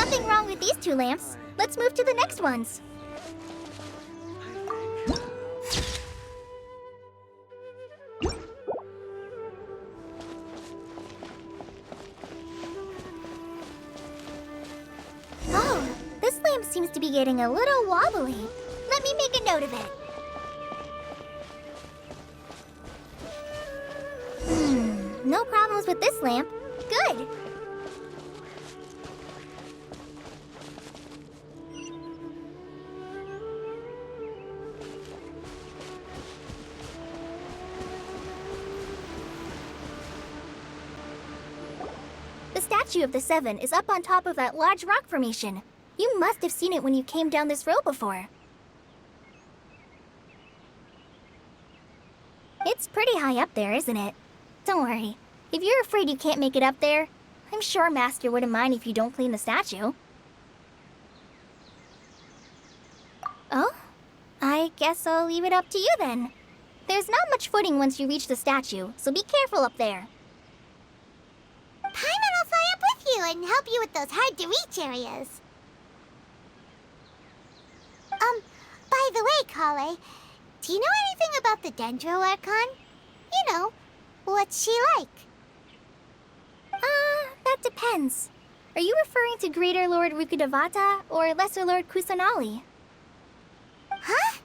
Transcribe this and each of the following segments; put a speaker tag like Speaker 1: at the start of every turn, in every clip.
Speaker 1: Nothing wrong with these two lamps. Let's move to the next ones. Oh, this lamp seems to be getting a little wobbly. Let me make a note of it. No problems with this lamp. Good. The statue of the Seven is up on top of that large rock formation. You must have seen it when you came down this road before. It's pretty high up there, isn't it? Don't worry. If you're afraid you can't make it up there, I'm sure Master wouldn't mind if you don't clean the statue. Oh? I guess I'll leave it up to you then. There's not much footing once you reach the statue, so be careful up there.
Speaker 2: Paimon will fly up with you and help you with those hard-to-reach areas. By the way, Kale, do you know anything about the Dendro Archon? You know, what's she like?
Speaker 1: That depends. Are you referring to Greater Lord Rukkhadevata or Lesser Lord Kusanali?
Speaker 2: Huh?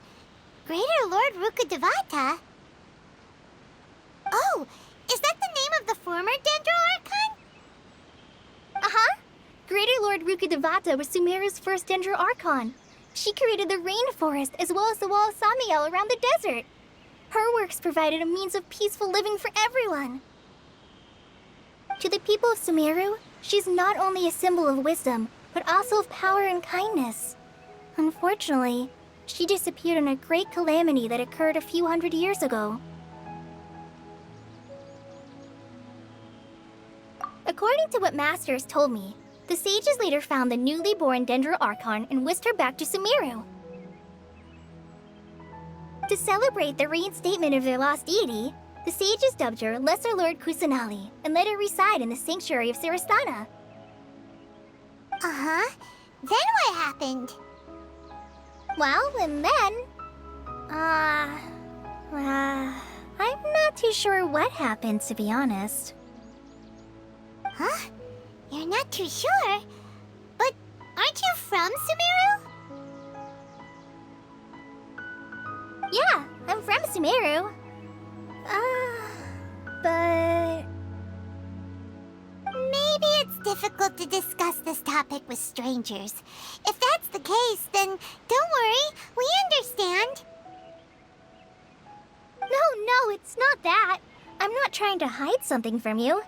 Speaker 2: Greater Lord Rukkhadevata? Oh, is that the name of the former Dendro Archon?
Speaker 1: Uh-huh. Greater Lord Rukkhadevata was Sumeru's first Dendro Archon. She created the rainforest as well as the wall of Samiel around the desert. Her works provided a means of peaceful living for everyone. To the people of Sumeru, she's not only a symbol of wisdom, but also of power and kindness. Unfortunately, she disappeared in a great calamity that occurred a few hundred years ago. According to what Master has told me, the sages later found the newly born Dendro Archon and whisked her back to Sumeru. To celebrate the reinstatement of their lost deity, the sages dubbed her Lesser Lord Kusanali and let her reside in the sanctuary of Sarastana.
Speaker 2: Uh-huh. Then what happened?
Speaker 1: Well, and then... I'm not too sure what happened, to be honest.
Speaker 2: Huh? You're not too sure? But aren't you from Sumeru?
Speaker 1: Yeah, I'm from Sumeru. But...
Speaker 2: Maybe it's difficult to discuss this topic with strangers. If that's the case, then don't worry, we understand.
Speaker 1: No, it's not that. I'm not trying to hide something from you.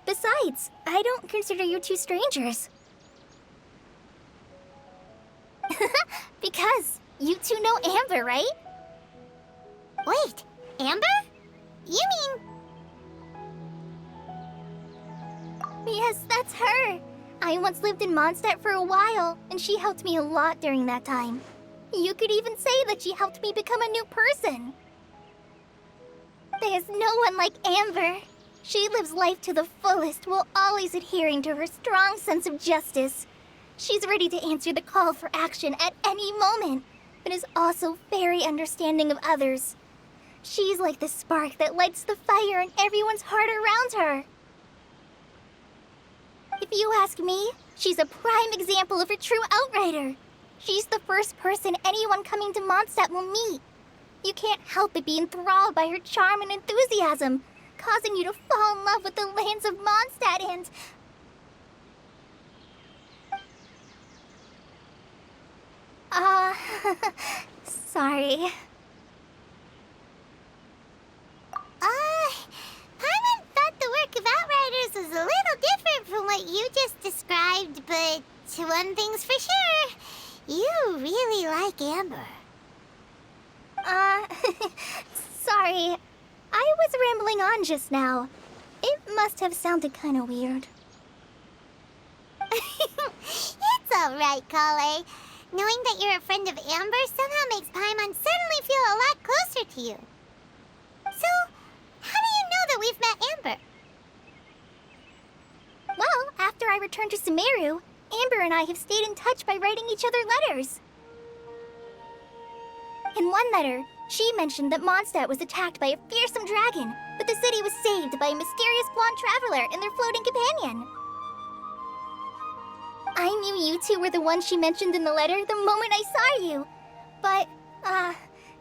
Speaker 1: Besides, I don't consider you two strangers. Because you two know Amber, right?
Speaker 2: Wait, Amber? You mean...
Speaker 1: Yes, that's her. I once lived in Mondstadt for a while, and she helped me a lot during that time. You could even say that she helped me become a new person. There's no one like Amber. She lives life to the fullest while always adhering to her strong sense of justice. She's ready to answer the call for action at any moment, but is also very understanding of others. She's like the spark that lights the fire in everyone's heart around her. If you ask me, she's a prime example of a true outrider. She's the first person anyone coming to Mondstadt will meet. You can't help but be enthralled by her charm and enthusiasm, causing you to fall in love with the lands of Mondstadt and... sorry.
Speaker 2: Paimon thought the work of Outriders was a little different from what you just described, but one thing's for sure, you really like Amber.
Speaker 1: Sorry. I was rambling on just now. It must have sounded kind of weird.
Speaker 2: It's alright, Kale. Knowing that you're a friend of Amber somehow makes Paimon suddenly feel a lot closer to you. So, how do you know that we've met Amber?
Speaker 1: Well, after I returned to Sumeru, Amber and I have stayed in touch by writing each other letters. In one letter, she mentioned that Mondstadt was attacked by a fearsome dragon, but the city was saved by a mysterious blonde traveler and their floating companion. I knew you two were the ones she mentioned in the letter the moment I saw you. But,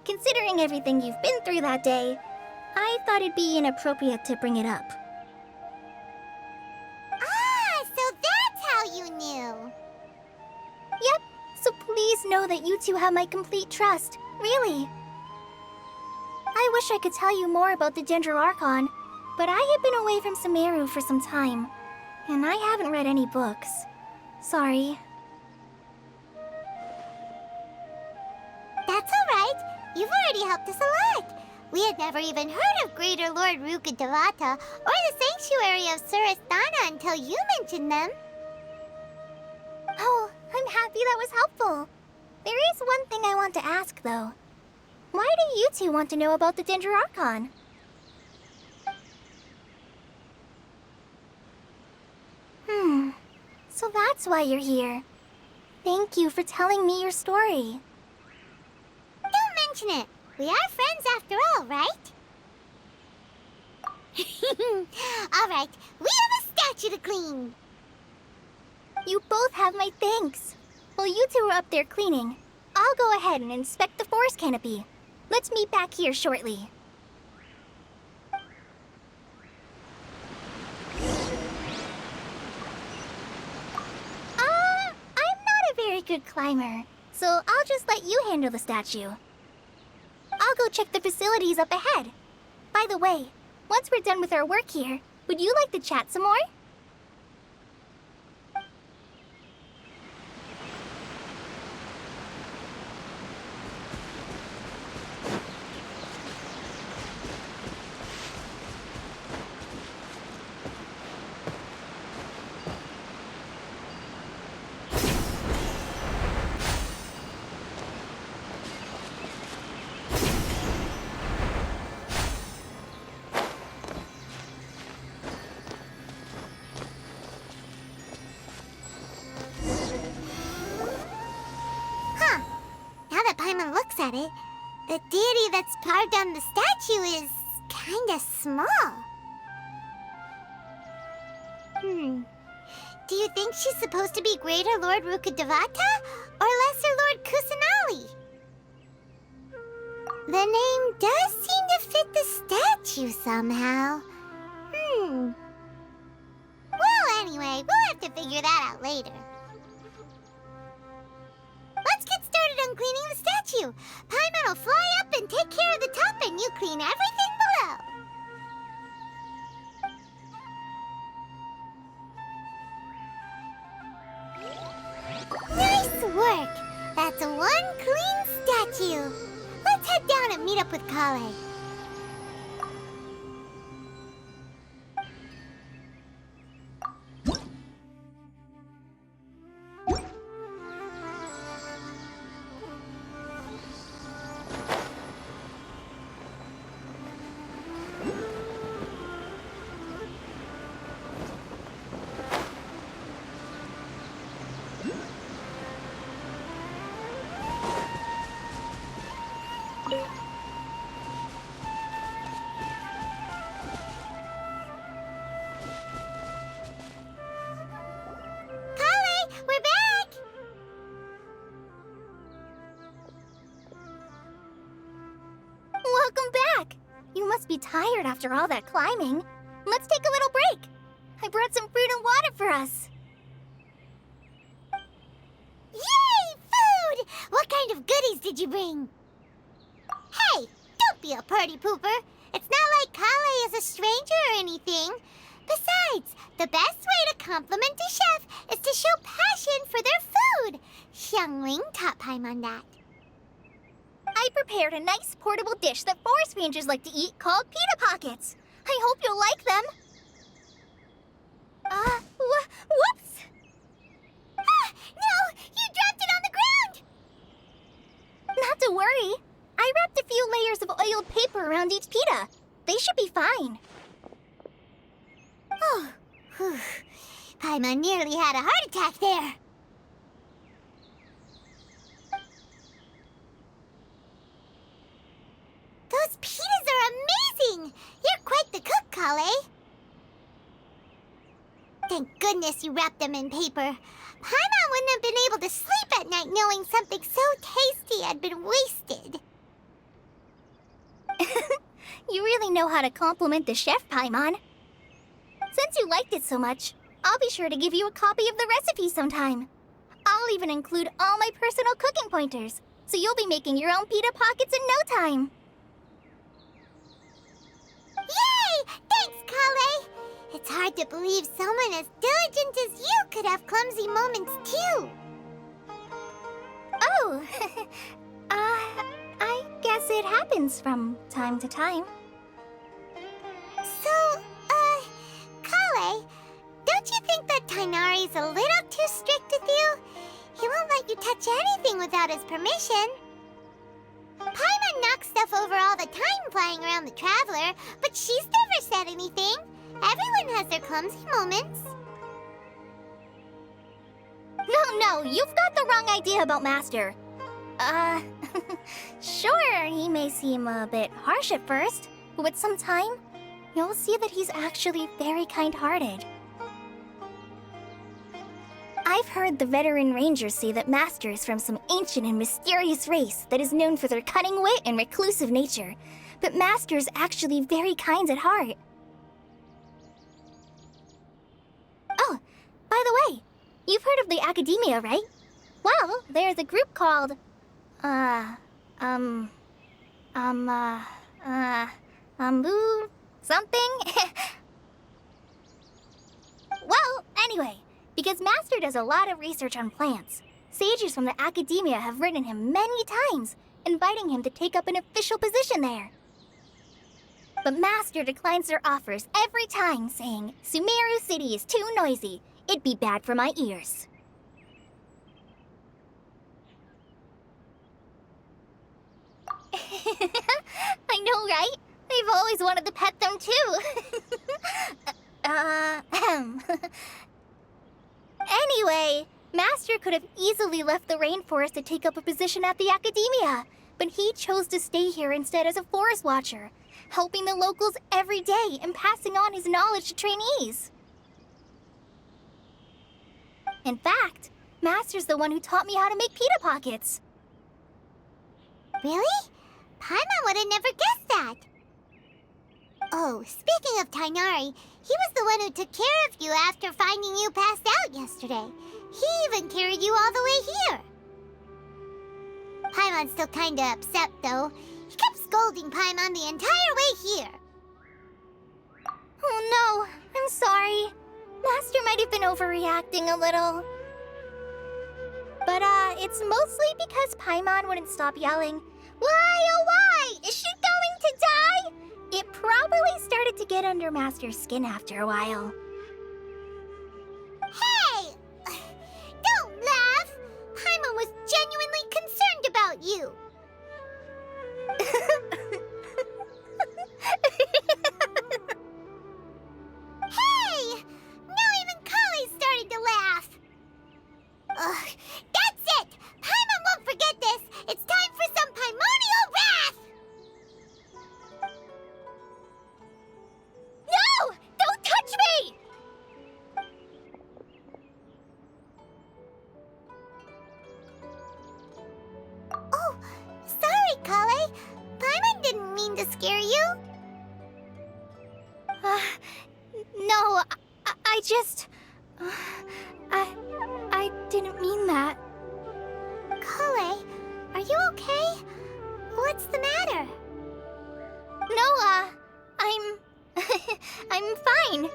Speaker 1: considering everything you've been through that day, I thought it'd be inappropriate to bring it up.
Speaker 2: Ah, so that's how you knew.
Speaker 1: Yep, so please know that you two have my complete trust, really. I wish I could tell you more about the Dendro Archon, but I have been away from Sumeru for some time, and I haven't read any books. Sorry.
Speaker 2: That's alright. You've already helped us a lot. We had never even heard of Greater Lord Rukkhadevata or the Sanctuary of Surasthana until you mentioned them.
Speaker 1: Oh, I'm happy that was helpful. There is one thing I want to ask, though. Why do you two want to know about the Dendro Archon? So that's why you're here. Thank you for telling me your story.
Speaker 2: Don't mention it. We are friends after all, right? Alright, we have a statue to clean.
Speaker 1: You both have my thanks. While you two are up there cleaning, I'll go ahead and inspect the forest canopy. Let's meet back here shortly. I'm not a very good climber, so I'll just let you handle the statue. I'll go check the facilities up ahead. By the way, once we're done with our work here, would you like to chat some more?
Speaker 2: Now that Paimon looks at it, the deity that's carved on the statue is kinda small. Do you think she's supposed to be Greater Lord Rukkhadevata or Lesser Lord Kusanali? The name does seem to fit the statue somehow. Well, anyway, we'll have to figure that out later. Let's get started on cleaning the statue. Paimon will fly up and take care of the top, and you clean everything below. Nice work! That's one clean statue. Let's head down and meet up with Kale. Kale, we're back!
Speaker 1: Welcome back! You must be tired after all that climbing. Let's take a little break. I brought some fruit and water for us.
Speaker 2: Yay, food! What kind of goodies did you bring? Hey, don't be a party pooper. It's not like Kale is a stranger or anything. Besides, the best way to compliment a chef is to show passion for their food. Xiangling taught Paimon that.
Speaker 1: I prepared a nice portable dish that forest rangers like to eat called pita pockets. I hope you'll like them. Whoops!
Speaker 2: Ah, no! You dropped it on the ground!
Speaker 1: Not to worry. I wrapped a few layers of oiled paper around each pita. They should be fine.
Speaker 2: Oh, whew. Paimon nearly had a heart attack there. Kale. Thank goodness you wrapped them in paper. Paimon wouldn't have been able to sleep at night knowing something so tasty had been wasted.
Speaker 1: You really know how to compliment the chef, Paimon. Since you liked it so much, I'll be sure to give you a copy of the recipe sometime. I'll even include all my personal cooking pointers, so you'll be making your own pita pockets in no time.
Speaker 2: Yay! Thanks, Kale! It's hard to believe someone as diligent as you could have clumsy moments, too.
Speaker 1: Oh, I guess it happens from time to time.
Speaker 2: So, Kale, don't you think that Tainari's a little too strict with you? He won't let you touch anything without his permission. Paimon knocks stuff over all the time flying around the Traveler, but she's never said anything. Everyone has their clumsy moments.
Speaker 1: No, you've got the wrong idea about Master. Sure, he may seem a bit harsh at first, but with some time, you'll see that he's actually very kind-hearted. I've heard the veteran rangers say that Master is from some ancient and mysterious race that is known for their cunning wit and reclusive nature, but Master is actually very kind at heart. Oh, by the way, you've heard of the Academia, right? Well, there's a group called, something? Well, anyway, because Master does a lot of research on plants, sages from the Academia have written him many times, inviting him to take up an official position there. But Master declines their offers every time, saying, Sumeru City is too noisy. It'd be bad for my ears. I know, right? I've always wanted to pet them, too. Anyway, Master could have easily left the rainforest to take up a position at the Academia, but he chose to stay here instead as a forest watcher, helping the locals every day and passing on his knowledge to trainees. In fact, Master's the one who taught me how to make pita pockets.
Speaker 2: Really? Paimon would have never guessed that. Oh, speaking of Tainari, he was the one who took care of you after finding you passed out yesterday. He even carried you all the way here. Paimon's still kinda upset, though. He kept scolding Paimon the entire way here.
Speaker 1: Oh no, I'm sorry. Master might have been overreacting a little. But, it's mostly because Paimon wouldn't stop yelling, Why, oh why? Is she going to die? It probably started to get under Master's skin after a while.
Speaker 2: Hey! Don't laugh! Paimon was genuinely concerned about you. Hey! Now even Kale's starting to laugh. Ugh, that's it! Paimon won't forget this! It's time for some Paimonial wrath!
Speaker 1: No! Don't touch me!
Speaker 2: Oh, sorry, Kale. Paimon didn't mean to scare you.
Speaker 1: No, I just... I didn't mean that.
Speaker 2: Kale, are you okay? What's the matter?
Speaker 1: No, I'm... I'm fine.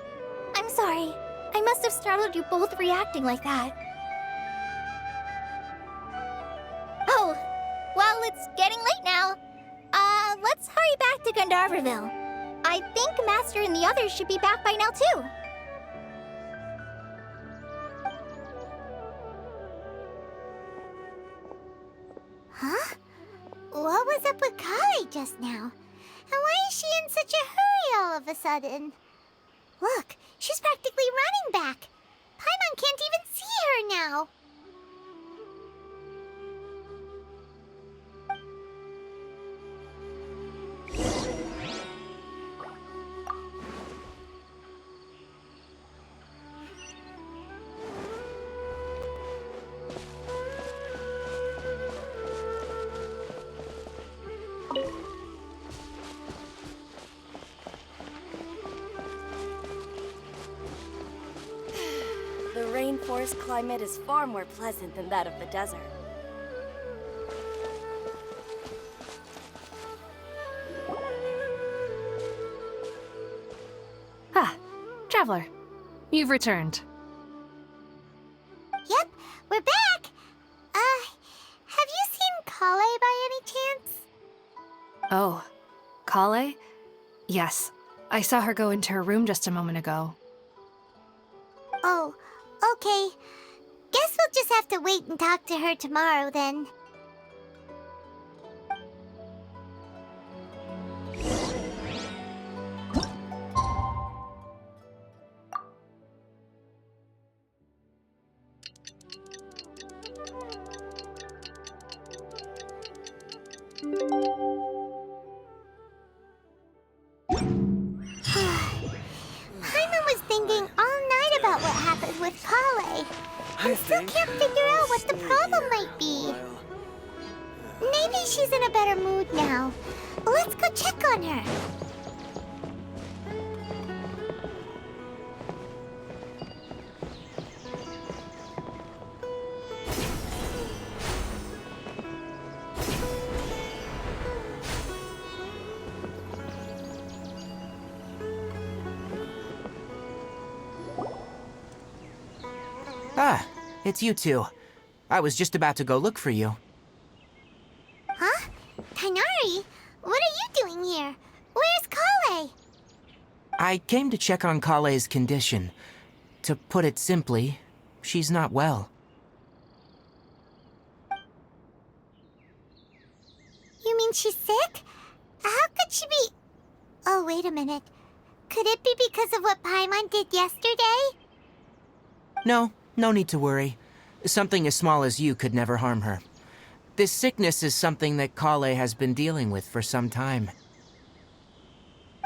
Speaker 1: I'm sorry. I must have startled you both reacting like that. Oh, well, it's getting late now. Let's hurry back to Gandharverville. I think Master and the others should be back by now, too.
Speaker 2: Huh? What was up with Kale just now? And why is she in such a hurry all of a sudden? Look, she's practically running back. Paimon can't even see her now.
Speaker 3: forest climate is far more pleasant than that of the desert.
Speaker 4: Ah, Traveler. You've returned.
Speaker 2: Yep, we're back! Have you seen Kale by any chance?
Speaker 4: Oh, Kale? Yes. I saw her go into her room just a moment ago.
Speaker 2: Oh, okay. Guess we'll just have to wait and talk to her tomorrow then. Paimon was thinking all night about what happened with Kale. And still can't figure out what the problem might be. Maybe she's in a better mood now. Let's go check on her.
Speaker 5: Ah, it's you two. I was just about to go look for you.
Speaker 2: Huh? Tighnari? What are you doing here? Where's Kale?
Speaker 5: I came to check on Kale's condition. To put it simply, she's not well.
Speaker 2: You mean she's sick? How could she be... Oh, wait a minute. Could it be because of what Paimon did yesterday?
Speaker 5: No need to worry. Something as small as you could never harm her. This sickness is something that Kale has been dealing with for some time.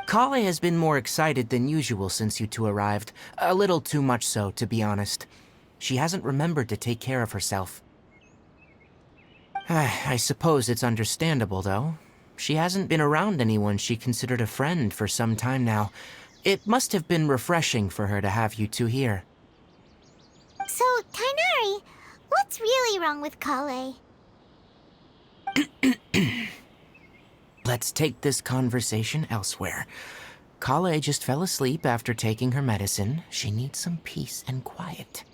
Speaker 5: Kale has been more excited than usual since you two arrived. A little too much so, to be honest. She hasn't remembered to take care of herself. I suppose it's understandable, though. She hasn't been around anyone she considered a friend for some time now. It must have been refreshing for her to have you two here.
Speaker 2: So, Tighnari, what's really wrong with Kale?
Speaker 5: Let's take this conversation elsewhere. Kale just fell asleep after taking her medicine. She needs some peace and quiet.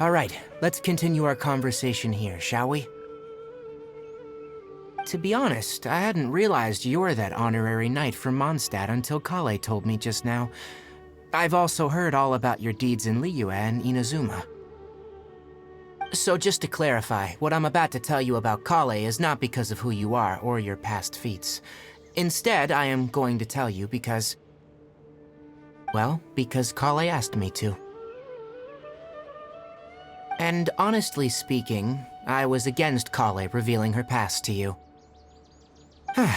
Speaker 5: All right, let's continue our conversation here, shall we? To be honest, I hadn't realized you're that honorary knight from Mondstadt until Kale told me just now. I've also heard all about your deeds in Liyue and Inazuma. So just to clarify, what I'm about to tell you about Kale is not because of who you are or your past feats. Instead, I am going to tell you because... well, because Kale asked me to. And honestly speaking, I was against Kale revealing her past to you.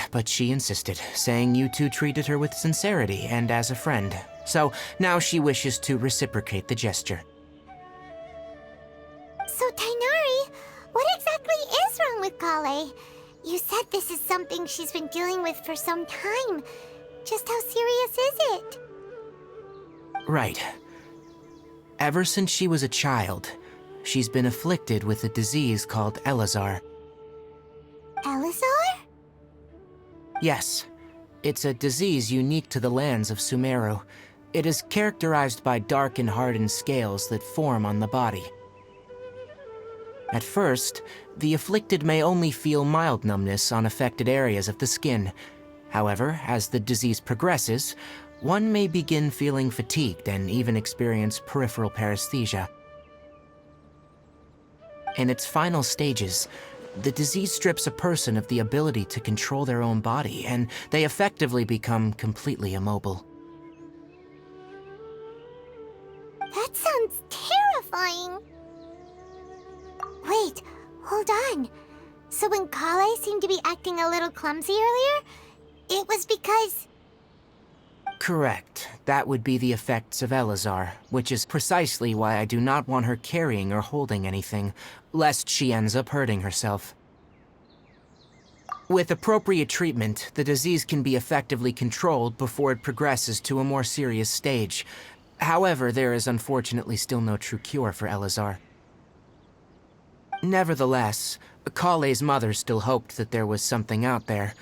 Speaker 5: But she insisted, saying you two treated her with sincerity and as a friend. So now she wishes to reciprocate the gesture.
Speaker 2: So, Tighnari, what exactly is wrong with Kale? You said this is something she's been dealing with for some time. Just how serious is it?
Speaker 5: Right. Ever since she was a child, she's been afflicted with a disease called Elazar.
Speaker 2: Elazar?
Speaker 5: Yes. It's a disease unique to the lands of Sumeru. It is characterized by dark and hardened scales that form on the body. At first, the afflicted may only feel mild numbness on affected areas of the skin. However, as the disease progresses, one may begin feeling fatigued and even experience peripheral paresthesia. In its final stages, the disease strips a person of the ability to control their own body, and they effectively become completely immobile.
Speaker 2: That sounds terrifying. Wait, hold on. So when Kale seemed to be acting a little clumsy earlier, it was because...
Speaker 5: Correct. That would be the effects of Elazar, which is precisely why I do not want her carrying or holding anything, lest she ends up hurting herself. With appropriate treatment, the disease can be effectively controlled before it progresses to a more serious stage. However, there is unfortunately still no true cure for Elazar. Nevertheless, Kale's mother still hoped that there was something out there.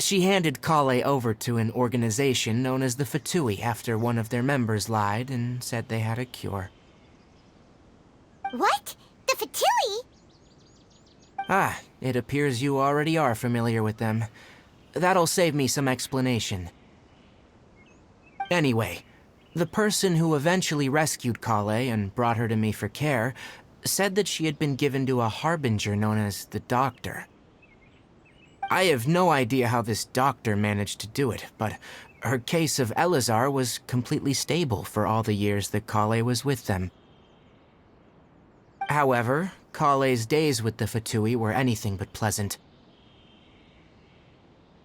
Speaker 5: She handed Kale over to an organization known as the Fatui after one of their members lied and said they had a cure.
Speaker 2: What? The Fatui?
Speaker 5: Ah, it appears you already are familiar with them. That'll save me some explanation. Anyway, the person who eventually rescued Kale and brought her to me for care said that she had been given to a harbinger known as the Doctor. I have no idea how this doctor managed to do it, but her case of Elazar was completely stable for all the years that Kale was with them. However, Kale's days with the Fatui were anything but pleasant.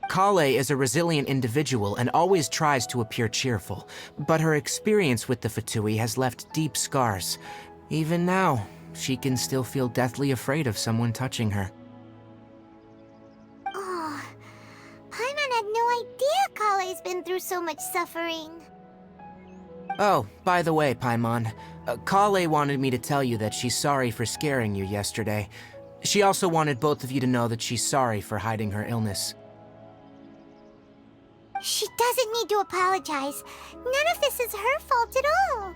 Speaker 5: Kale is a resilient individual and always tries to appear cheerful, but her experience with the Fatui has left deep scars. Even now, she can still feel deathly afraid of someone touching her.
Speaker 2: Oh, Paimon had no idea Kale's been through so much suffering.
Speaker 5: Oh, by the way, Paimon, Kale wanted me to tell you that she's sorry for scaring you yesterday. She also wanted both of you to know that she's sorry for hiding her illness.
Speaker 2: She doesn't need to apologize. None of this is her fault at all.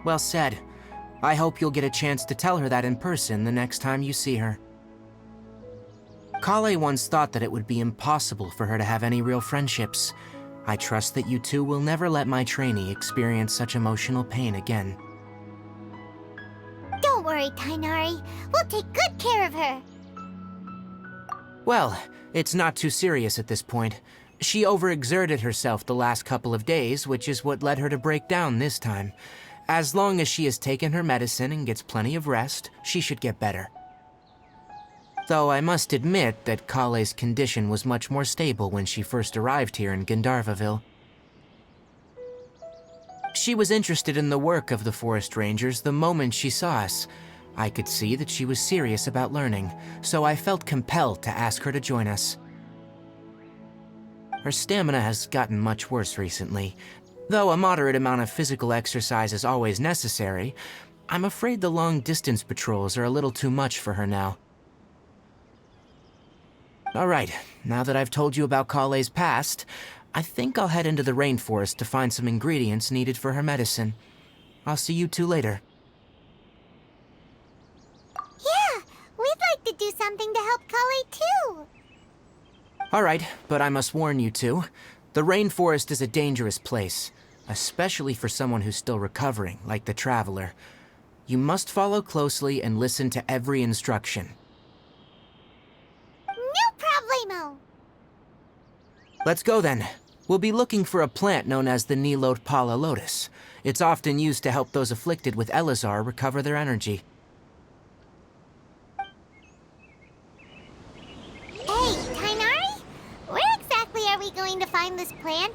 Speaker 5: Well said. I hope you'll get a chance to tell her that in person the next time you see her. Kale once thought that it would be impossible for her to have any real friendships. I trust that you two will never let my trainee experience such emotional pain again.
Speaker 2: Don't worry, Tainari. We'll take good care of her.
Speaker 5: Well, it's not too serious at this point. She overexerted herself the last couple of days, which is what led her to break down this time. As long as she has taken her medicine and gets plenty of rest, she should get better. Though I must admit that Kale's condition was much more stable when she first arrived here in Gandharvaville. She was interested in the work of the forest rangers the moment she saw us. I could see that she was serious about learning, so I felt compelled to ask her to join us. Her stamina has gotten much worse recently. Though a moderate amount of physical exercise is always necessary, I'm afraid the long-distance patrols are a little too much for her now. Alright, now that I've told you about Kale's past, I think I'll head into the rainforest to find some ingredients needed for her medicine. I'll see you two later.
Speaker 2: Yeah, we'd like to do something to help Kale too.
Speaker 5: Alright, but I must warn you two. The rainforest is a dangerous place, especially for someone who's still recovering, like the Traveler. You must follow closely and listen to every instruction.
Speaker 2: No problemo.
Speaker 5: Let's go then. We'll be looking for a plant known as the Nilot Pala Lotus. It's often used to help those afflicted with Elazar recover their energy.
Speaker 2: Hey, Tainari? Where exactly are we going to find this plant?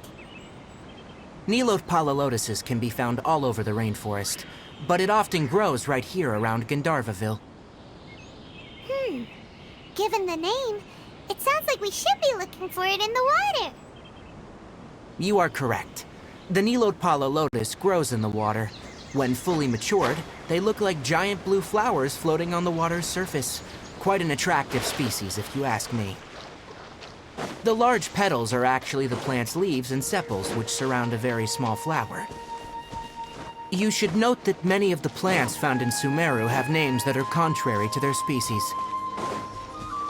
Speaker 5: Nilot Pala Lotuses can be found all over the rainforest, but it often grows right here around Gandharvaville.
Speaker 2: Given the name, it sounds like we should be looking for it in the water.
Speaker 5: You are correct. The Nilot Pala Lotus grows in the water. When fully matured, they look like giant blue flowers floating on the water's surface. Quite an attractive species, if you ask me. The large petals are actually the plant's leaves and sepals, which surround a very small flower. You should note that many of the plants found in Sumeru have names that are contrary to their species.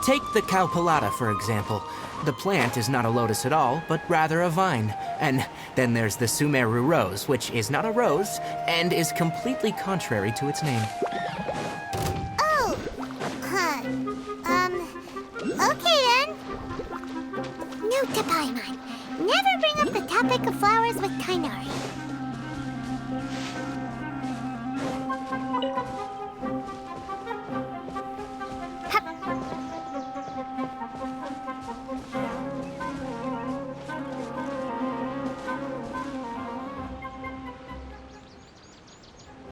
Speaker 5: Take the Cowpelata, for example. The plant is not a lotus at all, but rather a vine. And then there's the Sumeru rose, which is not a rose, and is completely contrary to its name.
Speaker 2: Oh, okay then. Note to Paimon, never bring up the topic of flowers with Tainari.